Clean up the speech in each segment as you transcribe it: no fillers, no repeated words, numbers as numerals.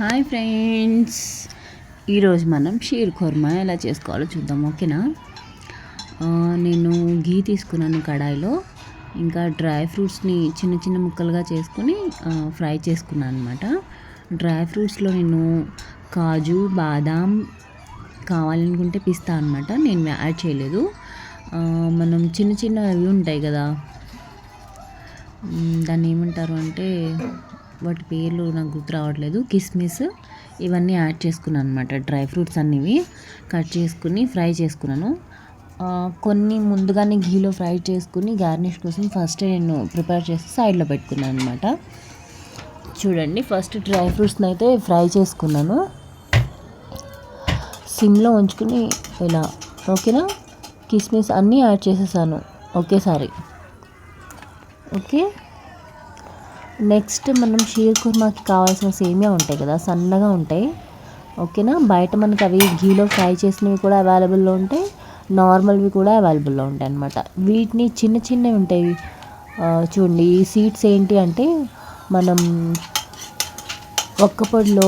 Hi friends, ఈరోజు మనం shear kurma ఎలా చేసుకోవాలో చూద్దాం. ఓకేనా. నేను ఘీ తీసుకున్నాను కడాయిలో, ఇంకా డ్రై ఫ్రూట్స్ని చిన్న చిన్న ముక్కలుగా చేసుకుని ఫ్రై చేసుకున్నాను అనమాట. డ్రై ఫ్రూట్స్లో నేను కాజు, బాదాం, కావాలనుకుంటే పిస్తా అనమాట నేను యాడ్ చేయలేదు. మనం చిన్న చిన్న అవి ఉంటాయి కదా, దాన్ని ఏమంటారు అంటే వాటి పేర్లు నాకు గుర్తు రావట్లేదు, కిస్మిస్, ఇవన్నీ యాడ్ చేసుకున్నాను అనమాట. డ్రై ఫ్రూట్స్ అన్నివి కట్ చేసుకుని ఫ్రై చేసుకున్నాను. కొన్ని ముందుగానే ఘీలో ఫ్రై చేసుకుని గార్నిష్ కోసం ఫస్ట్ నేను ప్రిపేర్ చేసి సైడ్లో పెట్టుకున్నాను అనమాట. చూడండి, ఫస్ట్ డ్రై ఫ్రూట్స్ని అయితే ఫ్రై చేసుకున్నాను సిమ్లో ఉంచుకుని ఇలా. ఓకేనా. కిస్మిస్ అన్నీ యాడ్ చేసేసాను ఒకేసారి. ఓకే. నెక్స్ట్ మనం షీర్ కుర్మాకి కావాల్సిన సేమియా ఉంటాయి కదా, సన్నగా ఉంటాయి. ఓకేనా. బయట మనకి అవి ఘీలో ఫ్రై చేసినవి కూడా అవైలబుల్లో ఉంటాయి, నార్మల్వి కూడా అవైలబుల్లో ఉంటాయి అన్నమాట. వీటిని చిన్న చిన్నవి ఉంటాయి చూడండి. ఈ సీడ్స్ ఏంటి అంటే మనం ఒక్కపొడిలో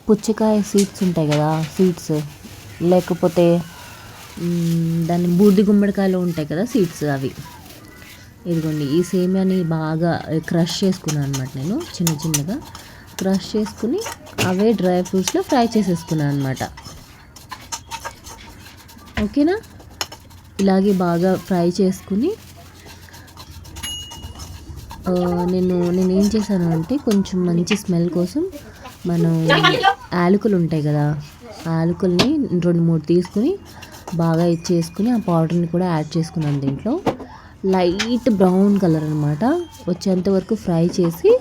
పుచ్చకాయ సీడ్స్ ఉంటాయి కదా, సీడ్స్, లేకపోతే దాన్ని బూడిద గుమ్మడికాయలో ఉంటాయి కదా సీడ్స్, అవి. ఇదిగోండి, ఈ సేమియాని బాగా క్రష్ చేసుకున్నాను అనమాట. నేను చిన్న చిన్నగా క్రష్ చేసుకుని అవే డ్రై ఫ్రూట్స్లో ఫ్రై చేసేసుకున్నాను అనమాట. ఓకేనా. ఇలాగే బాగా ఫ్రై చేసుకుని నేనేం చేశాను అంటే కొంచెం మంచి స్మెల్ కోసం మనం యాలకులు ఉంటాయి కదా, యాలకుల్ని 2-3 తీసుకుని బాగా ఇచ్చేసుకుని ఆ పౌడర్ని కూడా యాడ్ చేసుకున్నాను దీంట్లో. లైట్ బ్రౌన్ కలర్ అనమాట వచ్చేంత వరకు ఫ్రై చేసి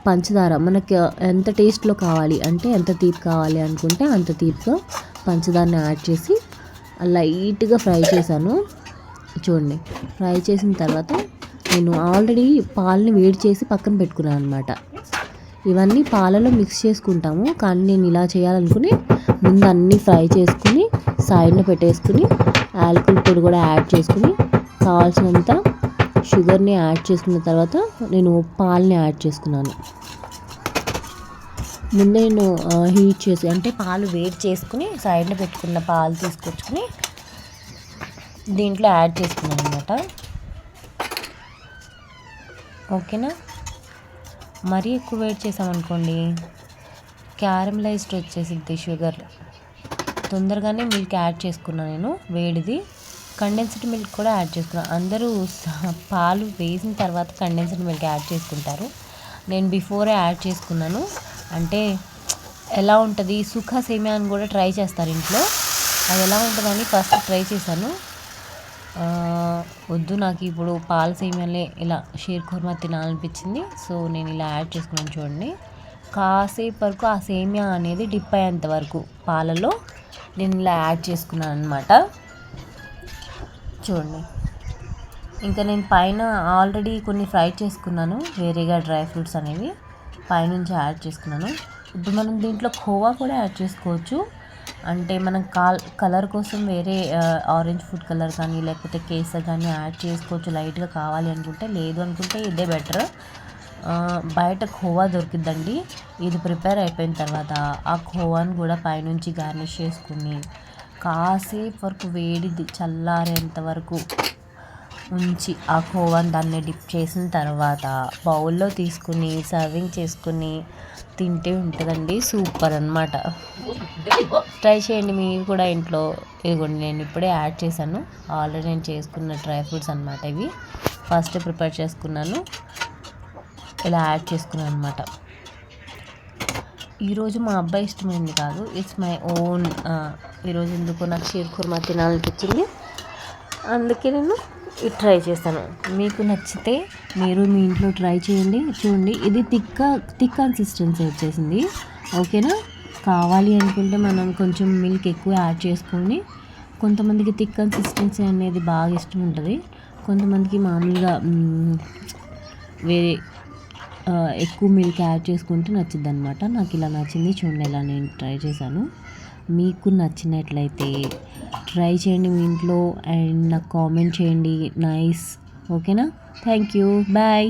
పంచదార మనకి ఎంత టేస్ట్లో కావాలి అంటే, ఎంత తీపి కావాలి అనుకుంటే అంత తీపిగా పంచదారని యాడ్ చేసి లైట్గా ఫ్రై చేశాను. చూడండి, ఫ్రై చేసిన తర్వాత నేను ఆల్రెడీ పాలని వేడి చేసి పక్కన పెట్టుకున్నాను అనమాట. ఇవన్నీ పాలలో మిక్స్ చేసుకుంటాము, కానీ నేను ఇలా చేయాలనుకుని ముందు అన్నీ ఫ్రై చేసుకుని సైడ్లో పెట్టేసుకుని యాలకుల పొడి కూడా యాడ్ చేసుకుని కావాల్సినంత షుగర్ని యాడ్ చేసుకున్న తర్వాత నేను పాలని యాడ్ చేసుకున్నాను. ముందే నేను హీట్ చేసి అంటే పాలు వేడి చేసుకుని సైడ్లో పెట్టుకున్న పాలు తీసుకొచ్చుకుని దీంట్లో యాడ్ చేసుకున్నాను అనమాట. ఓకేనా. మరీ ఎక్కువ వేడి చేసామనుకోండి క్యారమలైజ్డ్ వచ్చేసింది షుగర్. తొందరగానే మిల్క్ యాడ్ చేసుకున్నాను నేను, వేడిది. కండెన్స్డ్ మిల్క్ కూడా యాడ్ చేసుకున్నాను. అందరూ పాలు వేసిన తర్వాత కండెన్స్డ్ మిల్క్ యాడ్ చేసుకుంటారు, నేను బిఫోరే యాడ్ చేసుకున్నాను. అంటే ఎలా ఉంటుంది, సుఖా సేమియా అని కూడా ట్రై చేస్తారు ఇంట్లో, అది ఎలా ఉంటుందని ఫస్ట్ ట్రై చేశాను. వద్దు, నాకు ఇప్పుడు పాల సేమియాలే ఇలా షీర్ ఖుర్మా తినాలనిపించింది, సో నేను ఇలా యాడ్ చేసుకున్నాను. చూడండి, కాసేపు వరకు ఆ సేమియా అనేది డిప్ అయ్యేంత వరకు పాలలో నేను ఇలా యాడ్ చేసుకున్నాను అనమాట. చూడండి, ఇంకా నేను పైన ఆల్రెడీ కొన్ని ఫ్రై చేసుకున్నాను వేరేగా డ్రై ఫ్రూట్స్ అనేవి పైనుంచి యాడ్ చేసుకున్నాను. ఇప్పుడు మనం దీంట్లో ఖోవా కూడా యాడ్ చేసుకోవచ్చు, అంటే మనం కలర్ కోసం వేరే ఆరెంజ్ ఫుడ్ కలర్ కానీ లేకపోతే కేసర్ కానీ యాడ్ చేసుకోవచ్చు లైట్గా కావాలి అనుకుంటే. లేదు అనుకుంటే ఇదే బెటర్. బయట ఖోవా దొరికిద్దండి. ఇది ప్రిపేర్ అయిపోయిన తర్వాత ఆ ఖోవాని కూడా పైనుంచి గార్నిష్ చేసుకుని కాసేపు వరకు వేడిది చల్లారేంత వరకు ఉంచి ఆ ఖోవాని దాన్ని డిప్ చేసిన తర్వాత బౌల్లో తీసుకుని సర్వింగ్ చేసుకుని తింటే ఉంటుందండి, సూపర్ అనమాట. ట్రై చేయండి మీరు కూడా ఇంట్లో. ఇదిగోండి, నేను ఇప్పుడే యాడ్ చేశాను, ఆల్రెడీ నేను చేసుకున్న డ్రై ఫ్రూట్స్ అనమాట ఇవి. ఫస్ట్ ప్రిపేర్ చేసుకున్నాను, ఇలా యాడ్ చేసుకున్నాను అనమాట. ఈరోజు మా అబ్బాయి ఇష్టమైంది కాదు, ఇట్స్ మై ఓన్. ఈరోజు ఎందుకో నాకు షీర్ ఖుర్మా తినాలనిపించింది, అందుకే నేను ఇది ట్రై చేస్తాను. మీకు నచ్చితే మీరు మీ ఇంట్లో ట్రై చేయండి. చూడండి, ఇది థిక్ కన్సిస్టెన్సీ వచ్చేసింది. ఓకేనా. కావాలి అనుకుంటే మనం కొంచెం మిల్క్ ఎక్కువ యాడ్ చేసుకోండి. కొంతమందికి థిక్ కన్సిస్టెన్సీ అనేది బాగా ఇష్టం ఉంటుంది, కొంతమందికి మామూలుగా వేరే ఎక్కువ మిల్క్ యాడ్ చేసుకుంటే నచ్చింది అనమాట. నాకు ఇలా నచ్చింది. చూడండి, ఇలా నేను ట్రై చేశాను. మీకు నచ్చినట్లయితే ట్రై చేయండి మీ ఇంట్లో అండ్ నాకు కామెంట్ చేయండి. నైస్. ఓకేనా. Thank you. బాయ్.